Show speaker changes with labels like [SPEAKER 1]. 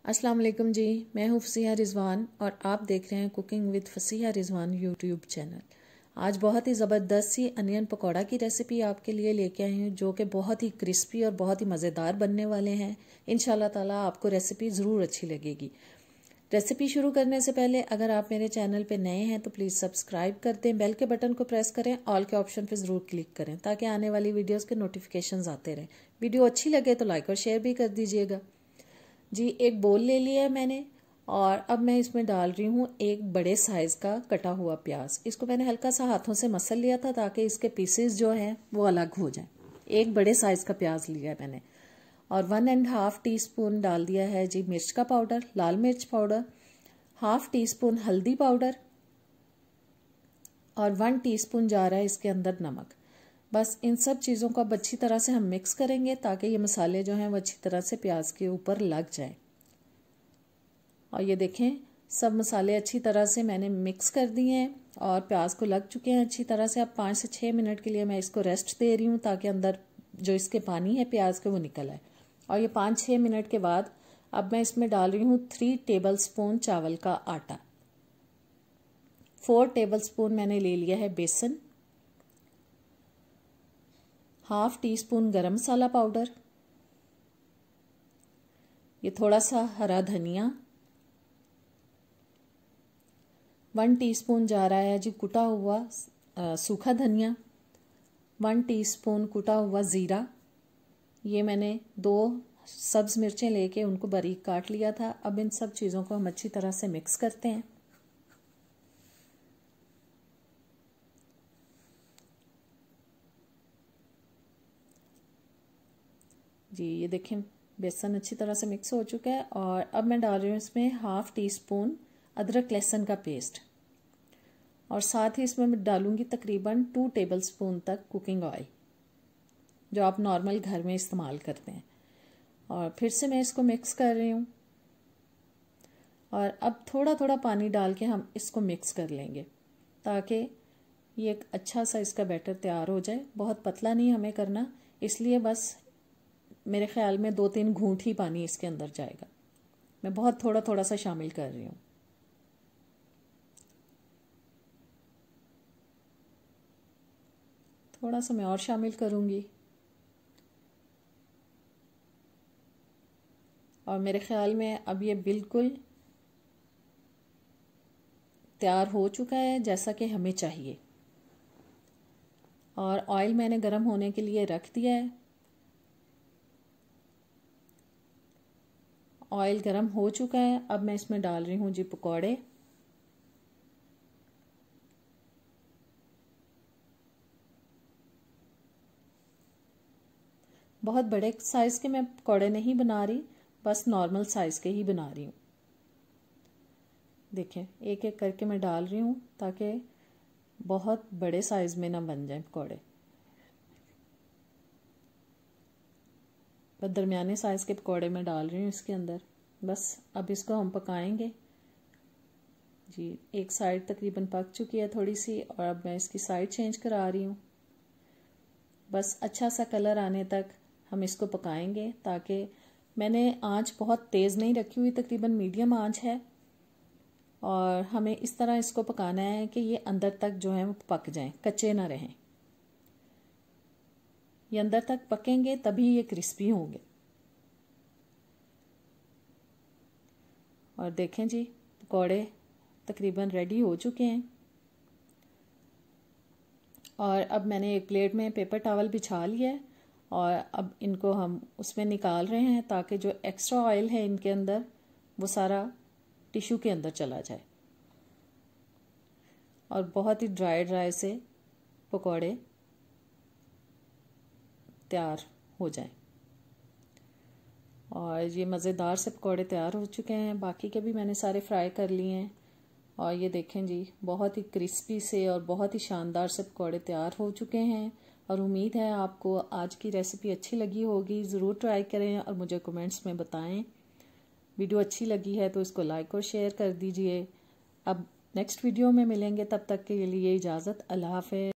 [SPEAKER 1] अस्सलाम वालेकुम जी, मैं हूँ फसीहा रिजवान और आप देख रहे हैं cooking with Fasiha Rizwan YouTube channel. आज बहुत ही ज़बरदस्त सी अनियन पकौड़ा की रेसिपी आपके लिए लेके आई हूँ, जो कि बहुत ही क्रिस्पी और बहुत ही मज़ेदार बनने वाले हैं। इंशाल्लाह ताला आपको रेसिपी ज़रूर अच्छी लगेगी। रेसिपी शुरू करने से पहले अगर आप मेरे चैनल पे नए हैं तो प्लीज़ सब्सक्राइब कर दें, बेल के बटन को प्रेस करें, ऑल के ऑप्शन पे ज़रूर क्लिक करें ताकि आने वाली वीडियोस के नोटिफिकेशंस आते रहें। वीडियो अच्छी लगे तो लाइक और शेयर भी कर दीजिएगा जी। एक बोल ले लिया है मैंने और अब मैं इसमें डाल रही हूँ एक बड़े साइज़ का कटा हुआ प्याज। इसको मैंने हल्का सा हाथों से मसल लिया था ताकि इसके पीसेस जो हैं वो अलग हो जाएं। एक बड़े साइज़ का प्याज लिया है मैंने और 1.5 टीस्पून डाल दिया है जी मिर्च का पाउडर, लाल मिर्च पाउडर, 1/2 टीस्पून हल्दी पाउडर और 1 टीस्पून जा रहा है इसके अंदर नमक। बस इन सब चीज़ों को अब अच्छी तरह से हम मिक्स करेंगे ताकि ये मसाले जो हैं वो अच्छी तरह से प्याज के ऊपर लग जाएं। और ये देखें सब मसाले अच्छी तरह से मैंने मिक्स कर दिए हैं और प्याज को लग चुके हैं अच्छी तरह से। अब 5 से 6 मिनट के लिए मैं इसको रेस्ट दे रही हूँ ताकि अंदर जो इसके पानी है प्याज के वो निकल आए। और ये 5-6 मिनट के बाद अब मैं इसमें डाल रही हूँ 3 टेबल स्पून चावल का आटा, 4 टेबल स्पून मैंने ले लिया है बेसन, 1/2 टीस्पून गरम मसाला पाउडर, ये थोड़ा सा हरा धनिया, 1 टीस्पून जा रहा है जी कुटा हुआ सूखा धनिया, 1 टीस्पून कुटा हुआ ज़ीरा। ये मैंने 2 सब्ज़ मिर्चें लेके उनको बारीक काट लिया था। अब इन सब चीज़ों को हम अच्छी तरह से मिक्स करते हैं। जी ये देखें बेसन अच्छी तरह से मिक्स हो चुका है और अब मैं डाल रही हूँ इसमें 1/2 टीस्पून अदरक लहसुन का पेस्ट और साथ ही इसमें मैं डालूंगी तकरीबन 2 टेबल स्पून तक कुकिंग ऑयल जो आप नॉर्मल घर में इस्तेमाल करते हैं। और फिर से मैं इसको मिक्स कर रही हूँ और अब थोड़ा थोड़ा पानी डाल के हम इसको मिक्स कर लेंगे ताकि ये एक अच्छा सा इसका बैटर तैयार हो जाए। बहुत पतला नहीं हमें करना, इसलिए बस मेरे ख्याल में 2-3 घूंट ही पानी इसके अंदर जाएगा। मैं बहुत थोड़ा थोड़ा सा शामिल कर रही हूँ। थोड़ा सा मैं और शामिल करूँगी और मेरे ख्याल में अब ये बिल्कुल तैयार हो चुका है जैसा कि हमें चाहिए। और ऑयल मैंने गर्म होने के लिए रख दिया है। ऑयल गर्म हो चुका है। अब मैं इसमें डाल रही हूँ जी पकौड़े। बहुत बड़े साइज़ के मैं पकौड़े नहीं बना रही, बस नॉर्मल साइज़ के ही बना रही हूँ। देखें एक एक करके मैं डाल रही हूँ ताकि बहुत बड़े साइज़ में ना बन जाए पकौड़े। बस दरमियाने साइज़ के पकौड़े मैं डाल रही हूँ इसके अंदर। बस अब इसको हम पकाएंगे जी। एक साइड तकरीबन पक चुकी है थोड़ी सी और अब मैं इसकी साइड चेंज करा रही हूँ। बस अच्छा सा कलर आने तक हम इसको पकाएंगे ताकि मैंने आंच बहुत तेज़ नहीं रखी हुई, तकरीबन मीडियम आंच है और हमें इस तरह इसको पकाना है कि ये अंदर तक जो है वो पक जाएं, कच्चे ना रहें। ये अंदर तक पकेंगे तभी ये क्रिस्पी होंगे। और देखें जी पकौड़े तकरीबन रेडी हो चुके हैं और अब मैंने एक प्लेट में पेपर टॉवल बिछा लिया है और अब इनको हम उसमें निकाल रहे हैं ताकि जो एक्स्ट्रा ऑयल है इनके अंदर वो सारा टिश्यू के अंदर चला जाए और बहुत ही ड्राई से पकौड़े तैयार हो जाएं। और ये मज़ेदार से पकौड़े तैयार हो चुके हैं। बाकी के भी मैंने सारे फ्राई कर लिए हैं और ये देखें जी बहुत ही क्रिस्पी से और बहुत ही शानदार से पकौड़े तैयार हो चुके हैं। और उम्मीद है आपको आज की रेसिपी अच्छी लगी होगी। ज़रूर ट्राई करें और मुझे कमेंट्स में बताएं। वीडियो अच्छी लगी है तो इसको लाइक और शेयर कर दीजिए। अब नेक्स्ट वीडियो में मिलेंगे, तब तक के लिए इजाज़त। अल्लाह हाफ़िज़।